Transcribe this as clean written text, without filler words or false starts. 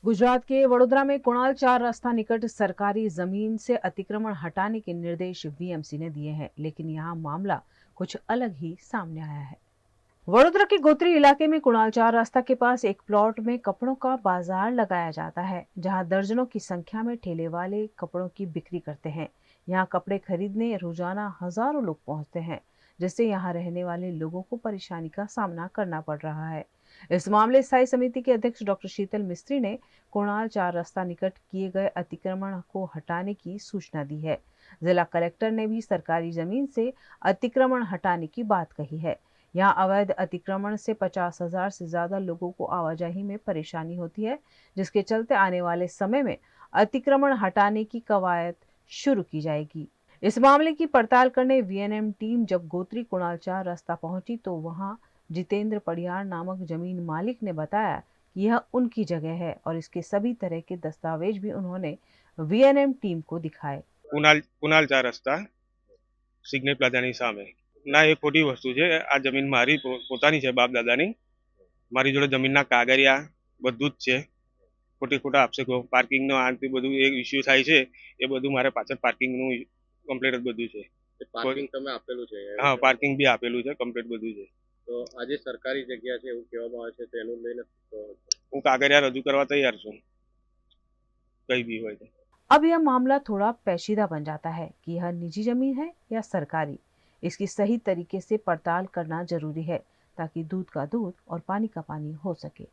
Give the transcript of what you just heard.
गुजरात के वडोदरा में कुणाल 4 रास्ता निकट सरकारी जमीन से अतिक्रमण हटाने के निर्देश वीएमसी ने दिए हैं, लेकिन यहाँ मामला कुछ अलग ही सामने आया है। वडोदरा के गोत्री इलाके में कुणाल 4 रास्ता के पास एक प्लॉट में कपड़ों का बाजार लगाया जाता है, जहां दर्जनों की संख्या में ठेले वाले कपड़ों की बिक्री करते हैं। यहाँ कपड़े खरीदने रोजाना हजारों लोग पहुंचते हैं, जिससे यहाँ रहने वाले लोगों को परेशानी का सामना करना पड़ रहा है। इस मामले स्थायी समिति के अध्यक्ष डॉक्टर शीतल मिस्त्री ने कुणाल 4 रास्ता निकट किए गए अतिक्रमण को हटाने की सूचना दी है। जिला कलेक्टर ने भी सरकारी जमीन से अतिक्रमण हटाने की बात कही है। यहाँ अवैध अतिक्रमण से 50,000 से ज्यादा लोगों को आवाजाही में परेशानी होती है, जिसके चलते आने वाले समय में अतिक्रमण हटाने की कवायद शुरू की जाएगी। इस मामले की पड़ताल करने वीएनएम टीम जब गोत्री कुणाल 4 रास्ता पहुंची तो वहां जितेंद्र पडियार नामक जमीन मालिक ने बताया कि यह उनकी जगह है और इसके सभी तरह के दस्तावेज भी उन्होंने वीएनएम टीम को दिखाए। કુનાલ 4 રસ્તા સિગ્નેટ પ્લાઝાની સામે ના એ ખોટી વસ્તુ છે। આ જમીન મારી પોતાની છે, બાપ દાદાની। મારી જોડે જમીનના કાગળિયા બધું જ છે। ખોટા આક્ષેપો પાર્કિંગનો આ તે બધું એક ઇસ્યુ થાય છે, એ બધું મારે પાછળ પાર્કિંગનું કમ્પ્લીટ જ બધું છે। પાર્કિંગ તમે આપેલું છે? હા, પાર્કિંગ બી આપેલું છે, કમ્પ્લીટ બધું છે। તો આજે સરકારી જગ્યા છે એવું કહેવામાં આવે છે, તેનું લઈને હું કાગળિયા રજૂ કરવા તૈયાર છું, કઈ બી હોય તો। अब यह मामला थोड़ा पेचीदा बन जाता है कि यह निजी जमीन है या सरकारी। इसकी सही तरीके से पड़ताल करना जरूरी है ताकि दूध का दूध और पानी का पानी हो सके।